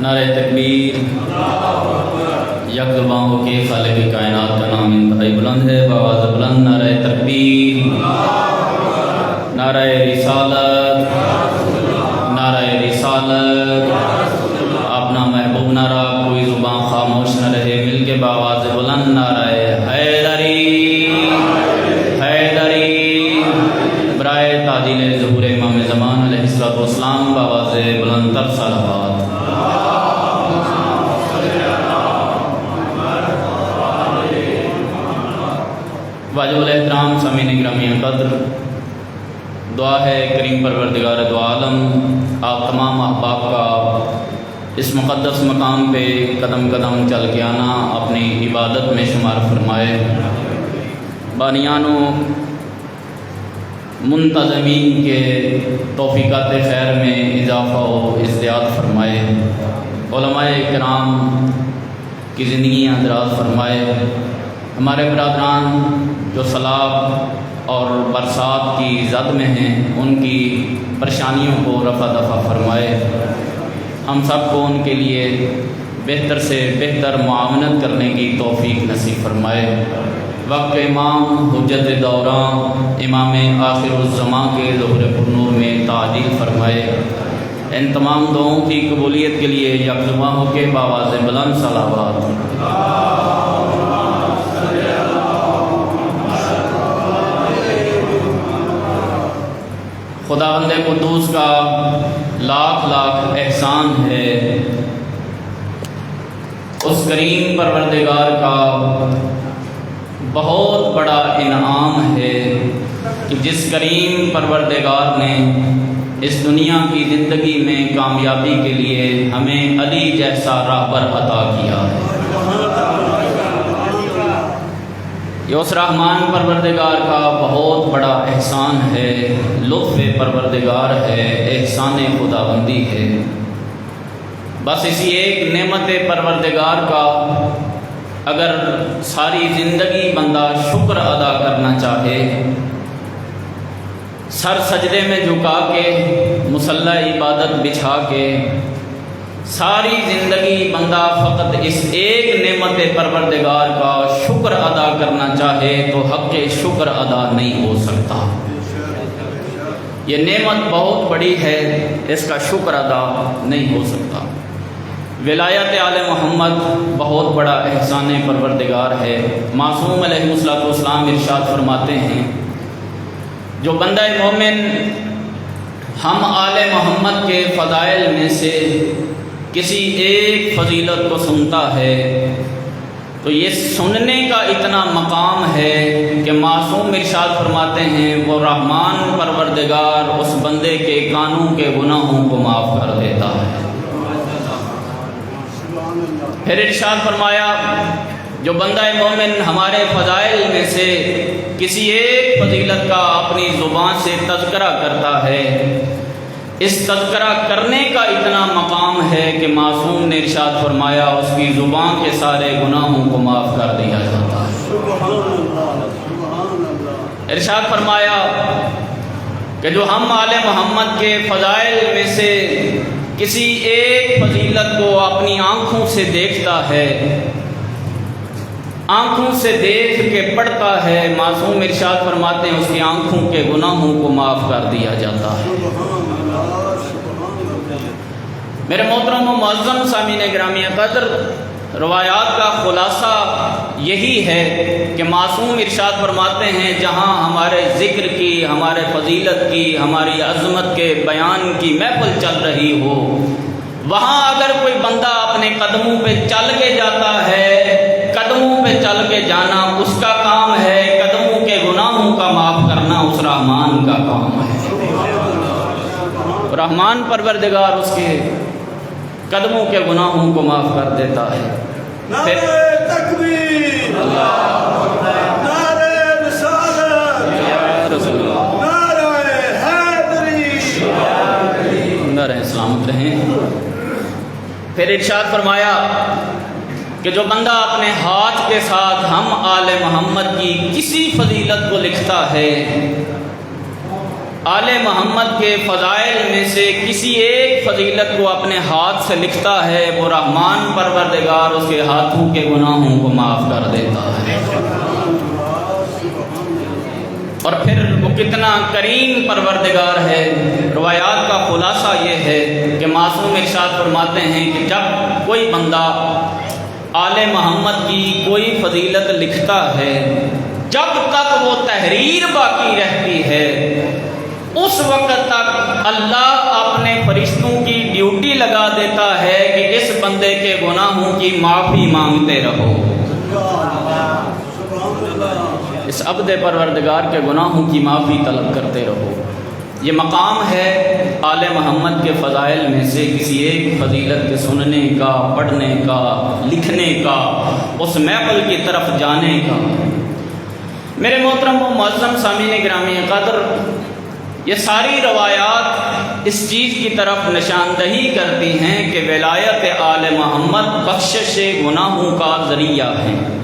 نعرہ تکبیر۔ یک زباں ہو کے خالق کائنات کا نام انتہائی بلند ہے، بآواز بلند نعرہ تکبیر، نعرہ رسالت، نعرہ رسالت۔ اپنا محبوب نعرہ کوئی زباں خاموش نہ رہے، مل کے بآواز بلند نعرہ حیدری، حیدری۔ برائے تعجیل ظہور امام زمان علیہ السلام بآواز بلند تر صلوات۔ واجب الاحترام سامعین گرامی قدر، دعا ہے کریم پروردگار دو عالم آپ تمام احباب کا اس مقدس مقام پہ قدم قدم چل کے آنا اپنی عبادت میں شمار فرمائے، بانیان و منتظمین کے توفیقات خیر میں اضافہ و ازدیاد فرمائے، علماء کرام کی زندگیاں دراز فرمائے، ہمارے برادران جو سیلاب اور برسات کی زد میں ہیں ان کی پریشانیوں کو رفع دفع فرمائے، ہم سب کو ان کے لیے بہتر سے بہتر معاونت کرنے کی توفیق نصیب فرمائے۔ وقت امام حجت دوراں امام آخر الزماں کے ظہور پرنور میں تعجیل فرمائے۔ ان تمام دعاؤں کی قبولیت کے لیے یک زباں ہو کے بآواز بلند صلوات۔ خداوند قدوس کا لاکھ لاکھ احسان ہے، اس کریم پروردگار کا بہت بڑا انعام ہے کہ جس کریم پروردگار نے اس دنیا کی زندگی میں کامیابی کے لیے ہمیں علی جیسا راہبر عطا کیا ہے۔ یہ اس رحمان پروردگار کا بہت بڑا احسان ہے، لطف پروردگار ہے، احسان خداوندی ہے۔ بس اسی ایک نعمت پروردگار کا اگر ساری زندگی بندہ شکر ادا کرنا چاہے، سر سجدے میں جھکا کے مصلی عبادت بچھا کے ساری زندگی بندہ فقط اس ایک نعمت پروردگار کا شکر ادا کرنا چاہے تو حق شکر ادا نہیں ہو سکتا۔ یہ نعمت بہت بڑی ہے، اس کا شکر ادا نہیں ہو سکتا۔ ولایت آل محمد بہت بڑا احسان پروردگار ہے۔ معصوم علیہ السلام ارشاد فرماتے ہیں، جو بندہ مومن ہم آل محمد کے فضائل میں سے کسی ایک فضیلت کو سنتا ہے تو یہ سننے کا اتنا مقام ہے کہ معصوم ارشاد فرماتے ہیں وہ رحمان پروردگار اس بندے کے کانوں کے گناہوں کو معاف کر دیتا ہے۔ پھر ارشاد فرمایا، جو بندہ مومن ہمارے فضائل میں سے کسی ایک فضیلت کا اپنی زبان سے تذکرہ کرتا ہے، اس تذکرہ کرنے کا اتنا مقام ہے کہ معصوم نے ارشاد فرمایا اس کی زبان کے سارے گناہوں کو معاف کر دیا جاتا ہے۔ ارشاد فرمایا کہ جو ہم آل محمد کے فضائل میں سے کسی ایک فضیلت کو اپنی آنکھوں سے دیکھتا ہے، آنکھوں سے دیکھ کے پڑھتا ہے، معصوم ارشاد فرماتے ہیں اس کی آنکھوں کے گناہوں کو معاف کر دیا جاتا ہے۔ میرے محترم و معظم سامعین گرامی قدر، روایات کا خلاصہ یہی ہے کہ معصوم ارشاد فرماتے ہیں جہاں ہمارے ذکر کی، ہمارے فضیلت کی، ہماری عظمت کے بیان کی محفل چل رہی ہو، وہاں اگر کوئی بندہ اپنے قدموں پہ چل کے جاتا ہے، قدموں پہ چل کے جانا اس کا کام ہے، قدموں کے گناہوں کا معاف کرنا اس رحمان کا کام ہے۔ رحمان پروردگار اس کے قدموں کے گناہوں کو معاف کر دیتا ہے۔ نعرہ تکبیر، نعرہ رسالت، نعرہ حیدری، نعرہ سلامت رہیں۔ پھر ارشاد فرمایا کہ جو بندہ اپنے ہاتھ کے ساتھ ہم آل محمد کی کسی فضیلت کو لکھتا ہے، آل محمد کے فضائل میں سے کسی ایک فضیلت کو اپنے ہاتھ سے لکھتا ہے وہ رحمان پروردگار اس کے ہاتھوں کے گناہوں کو معاف کر دیتا ہے۔ اور پھر وہ کتنا کریم پروردگار ہے۔ روایات کا خلاصہ یہ ہے کہ معصوم ارشاد فرماتے ہیں کہ جب کوئی بندہ آل محمد کی کوئی فضیلت لکھتا ہے، جب تک وہ تحریر باقی رہتی ہے اس وقت تک اللہ اپنے فرشتوں کی ڈیوٹی لگا دیتا ہے کہ اس بندے کے گناہوں کی معافی مانگتے رہو، اس عبد پروردگار کے گناہوں کی معافی طلب کرتے رہو۔ یہ مقام ہے آل محمد کے فضائل میں سے کسی ایک فضیلت کے سننے کا، پڑھنے کا، لکھنے کا، اس محفل کی طرف جانے کا۔ میرے محترم و معظم سامعین گرامی قدر، یہ ساری روایات اس چیز کی طرف نشاندہی کرتی ہیں کہ ولایت آل محمد بخشش گناہوں کا ذریعہ ہے۔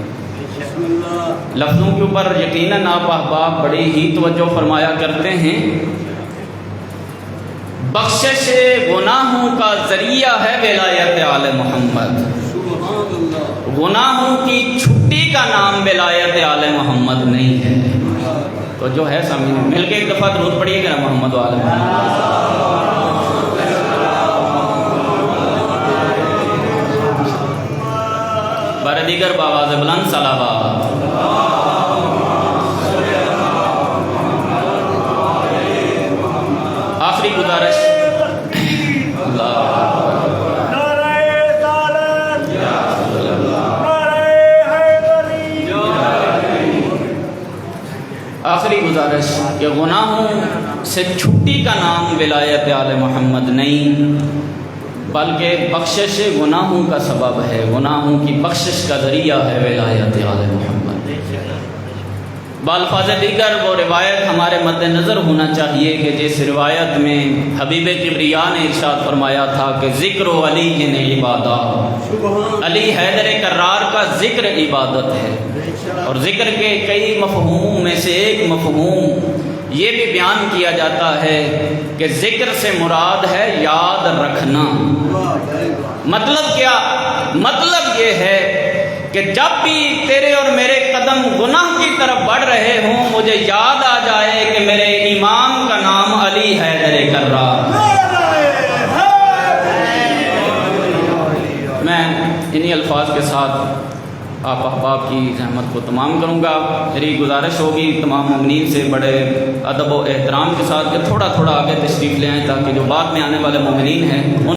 لفظوں کے اوپر یقیناً آپ احباب بڑی ہی توجہ فرمایا کرتے ہیں۔ بخشش گناہوں کا ذریعہ ہے ولایت آل محمد۔ گناہوں کی چھٹی کا نام ولایت آل محمد نہیں ہے۔ تو جو ہے سامنے مل کے ایک دفعہ درود پڑھیے گا محمد و آل محمد۔ بر دیگر بآواز بلند صلوات۔ آخری گزارش آخری گزارش کہ گناہوں سے چھٹی کا نام ولایت آل محمد نہیں بلکہ بخشش گناہوں کا سبب ہے، گناہوں کی بخشش کا ذریعہ ہے ولایت آل محمد۔ بالفاظ دیگر وہ روایت ہمارے مد نظر ہونا چاہیے کہ جس روایت میں حبیب کبریا نے ارشاد فرمایا تھا کہ ذکر و علی جن عبادت، علی حیدر کرار کا ذکر عبادت ہے۔ اور ذکر کے کئی مفہوم میں سے ایک مفہوم یہ بھی بیان کیا جاتا ہے کہ ذکر سے مراد ہے یاد رکھنا۔ مطلب کیا؟ مطلب یہ ہے کہ جب بھی تیرے اور میرے قدم گناہ کی طرف بڑھ رہے ہوں مجھے یاد آ جائے کہ میرے امام کا نام علی حیدر کرار۔ میں انہی الفاظ کے ساتھ آپ احباب کی زحمت کو تمام کروں گا۔ میری گزارش ہوگی تمام مومنین سے بڑے ادب و احترام کے ساتھ کہ تھوڑا تھوڑا آگے تشریف لے آئیں تاکہ جو بعد میں آنے والے مومنین ہیں